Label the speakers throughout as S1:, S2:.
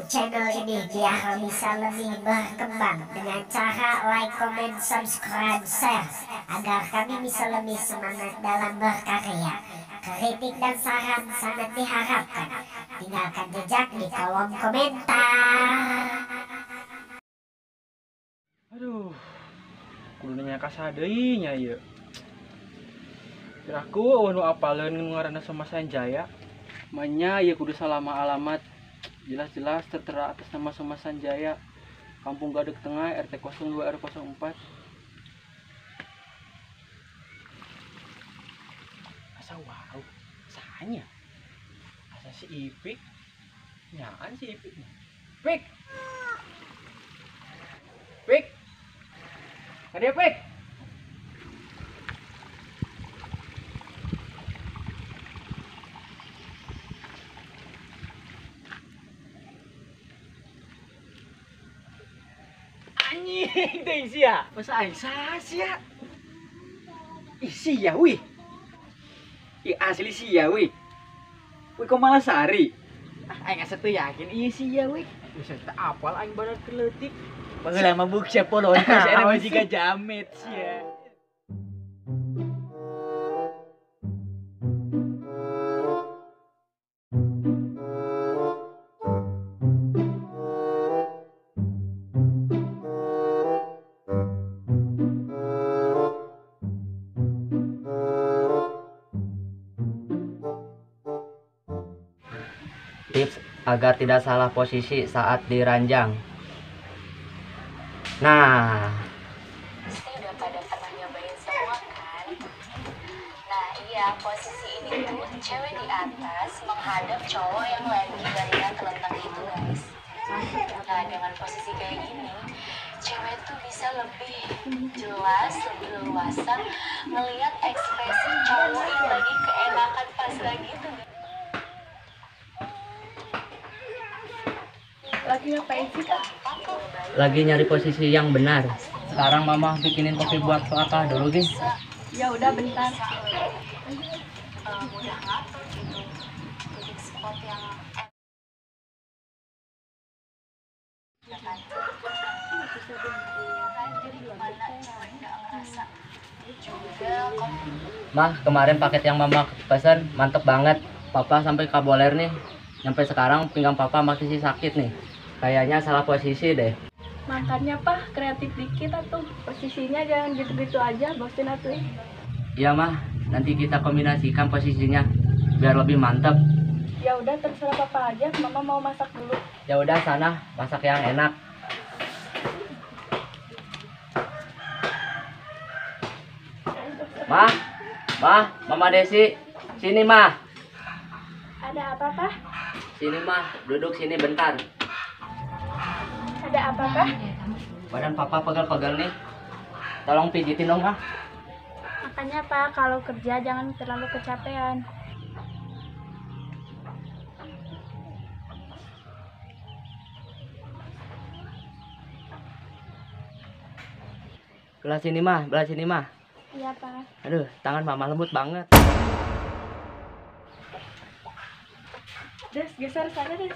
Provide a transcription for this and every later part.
S1: channel ini biar bisa lebih berkembang dengan cara like, comment, subscribe, share agar kami bisa lebih semangat dalam berkarya. Kritik dan saran sangat diharapkan. Tinggalkan jejak di kolom komentar.
S2: Aduh, kudu nanya kasadeuy nya ieu. Kiraku nu apaleun ngaranna Somasan Jaya. Manya ieu kudu salama alamat. Jelas-jelas tertera atas nama Somasan Jaya. Kampung Gadeg Tengah, RT 02 RW 04. Asa wow, sahanya. Asa si Ipik. Nyaan si Ipik. Pik. Pik. Ada Pik. Anjing teh sia. Masa aing sia. Ih sia wih. Ih asli sia wih. Wih kok malah sari. Aing asa teu yakin ieu sia wih. Bisa teu apal aing badan keleutik. Baheula mah buk sia polon. Saya mah jiga jamet sia.
S3: Tips agar tidak salah posisi saat diranjang. Nah,
S4: Pasti udah pada pernah nyobain semua kan? Nah iya, posisi ini tuh cewek di atas menghadap cowok yang lagi baringan telentang itu guys. Nah dengan posisi kayak gini, cewek tuh bisa lebih jelas, lebih leluasa ngelihat ekspresi cowok yang lagi keenakan pas lagi tuh.
S5: Lagi ngapain sih kak?
S3: lagi nyari posisi yang benar. Sekarang mama bikinin kopi buat kakak dulu, guys.
S5: Ya udah bentar.
S4: Mudah ngatur gitu, titik spot yang jadi gimana cewek nggak ngerasa juga
S3: Mah, kemarin paket yang mama pesan mantep banget. Papa sampai kaboler nih. Sampai sekarang pinggang papa masih sakit nih. Kayaknya salah posisi deh.
S5: Makanya pak kreatif dikit atuh. Posisinya jangan gitu-gitu aja, bosin atuh.
S3: Iya mah, nanti kita kombinasikan posisinya biar lebih mantep.
S5: Ya udah terserah papa aja, mama mau masak dulu.
S3: Ya udah sana masak yang enak. Mama Desi, sini mah.
S5: Ada apa pak?
S3: Sini mah, duduk sini bentar.
S5: Ada apa kak?
S3: Badan papa pegel-pegel nih. Tolong pijitin dong, ah.
S5: Makanya pak kalau kerja jangan terlalu kecapean.
S3: Belah sini mah.
S5: Iya pak.
S3: Aduh, tangan mama lembut banget.
S5: Des, geser sana des.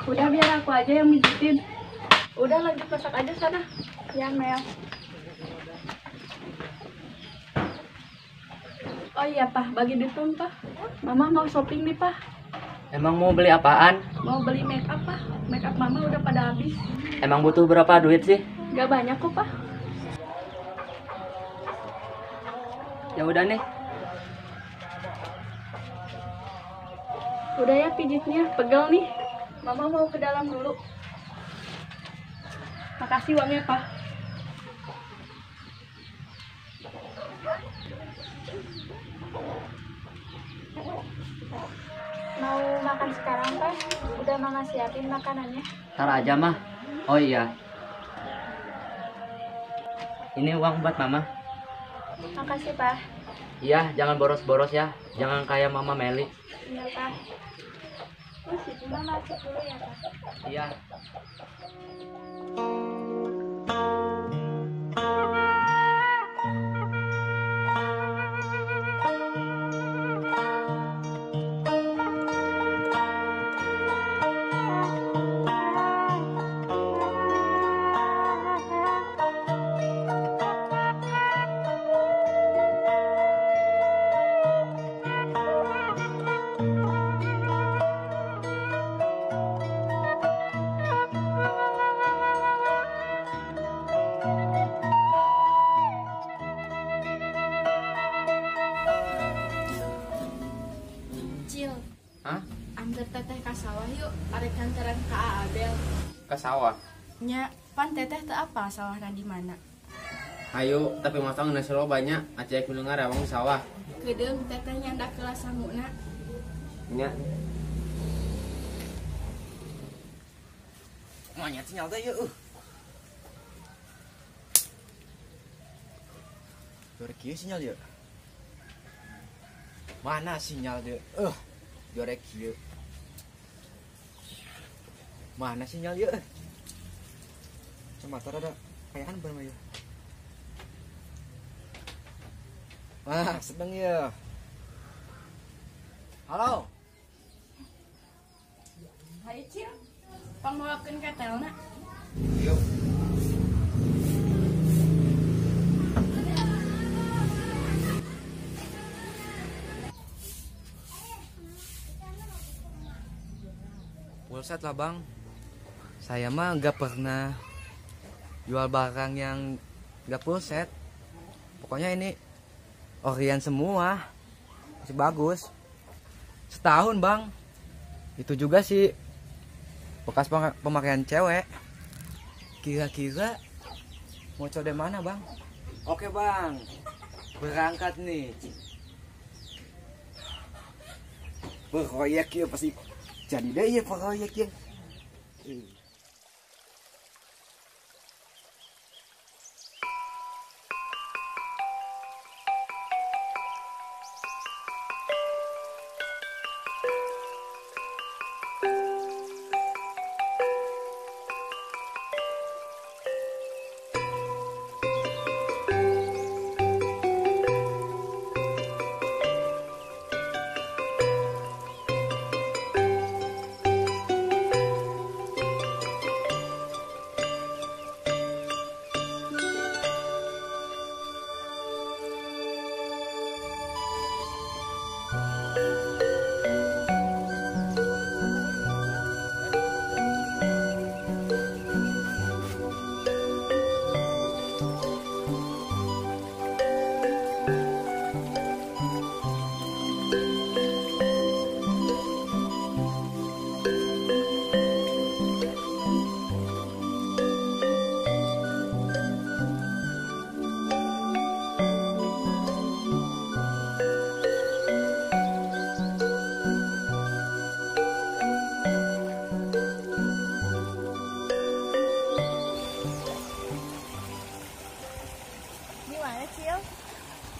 S5: Udah biar aku aja yang mijitin. Udah lanjut masak aja sana. Ya Mel. Oh iya pak, bagi duit dong pak. Mama mau shopping nih pak.
S3: Emang mau beli apaan?
S5: Mau beli make up pak. Make up mama udah pada habis.
S3: Emang butuh berapa duit sih?
S5: Gak banyak kok pak.
S3: Ya udah nih.
S5: Udah ya pijitnya, pegel nih. Mama mau ke dalam dulu. Makasih uangnya pak. Mau makan sekarang pak? Udah mama siapin makanannya.
S3: Ntar aja mah. Oh iya. Ini uang buat mama.
S5: Makasih pak.
S3: Iya, jangan boros-boros ya. Jangan kayak mama Meli.
S5: Iya pak. Oh, si Bima masuk dulu ya pak.
S3: Iya.
S6: ke sawah.
S5: Nya, pan teteh teu apa sawahna di mana?
S6: Hayu, tapi masa ngeunah selo banyak, acek mendengar abang di sawah.
S5: Kedeung teteh nyandak kelas sanguna.
S6: Nya.
S2: Monyet sinyal teh yeuh. Dorek kieu sinyal yeuh. Mana sinyal deh? Dorek kieu. Mana sinyal yeuh? Cemata rada kayaan bener mah yeuh. Ah, sedang ya. Halo.
S5: Hai Cil, pangbawakeun ketelna.
S2: Yuk.
S7: Pulset lah bang. Saya mah nggak pernah jual barang yang nggak pulset. Pokoknya ini orian semua, masih bagus. Setahun bang. Itu juga sih bekas pemakaian cewek. Kira-kira mau coba mana bang? Oke bang, berangkat nih.
S2: Proyek ya pasti jadi deh ya proyek ya.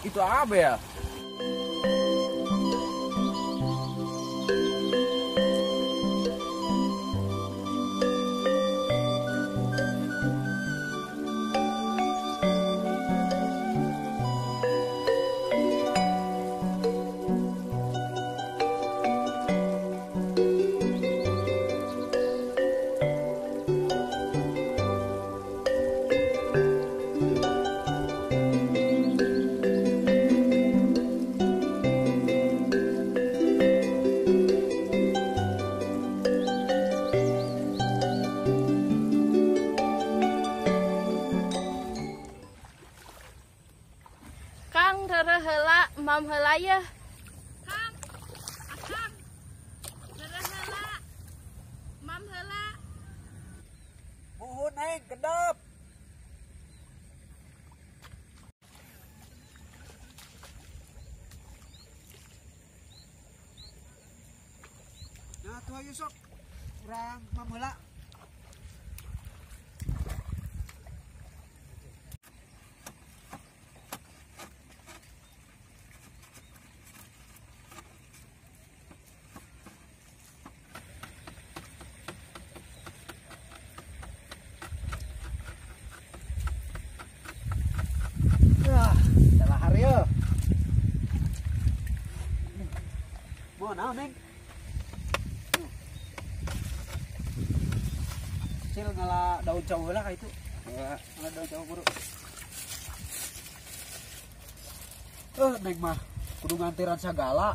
S7: Itu apa ya?
S5: Kang, rere heula, mam heula yeuh. Kang, akang. Rere heula. Mam heula.
S2: Muhun neng kedap. Nah, tuh ayo sok. Kurang mamela. Salah hari ya. Mau naon neng? Cil ngalah daun jauh lah kayak itu. Ngalah daun jauh buru. Neng mah kudu ngantiran segala.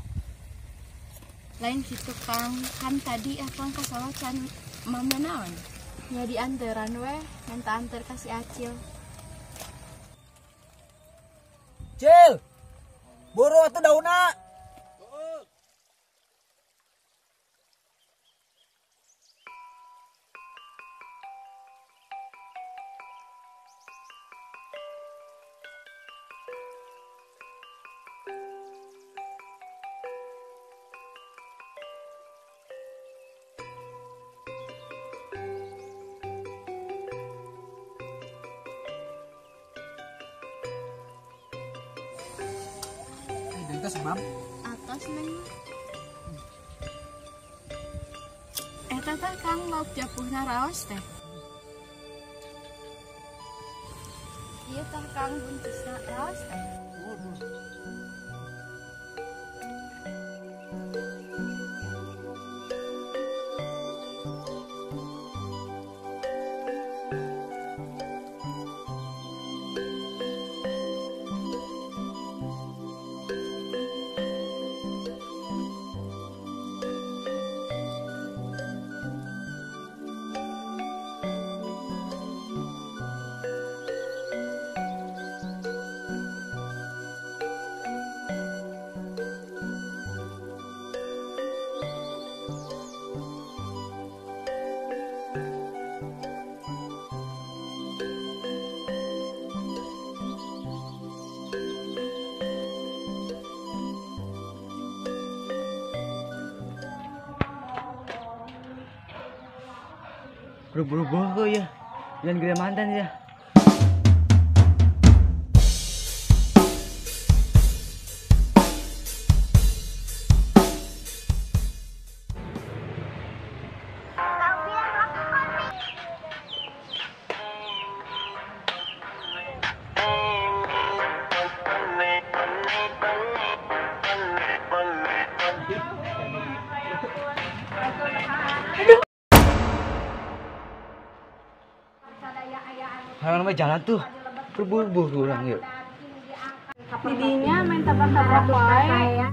S5: Lain situ Kang, kan tadi akang ka sawah can mama naon? Ya dianteran weh, minta anter ka si Acil.
S2: Cil, buru atuh daunna.
S8: Itu sebab
S5: atas neng. Eta teh Kang lauk japuhna raos teh. Ieu teh Kang buntusna raos teh.
S3: Buru-buru kok ya. Jangan gede mantan ya. Namanya jalan tuh. Buru-buru orang yuk.
S5: Didinya main tabrak-tabrak wae.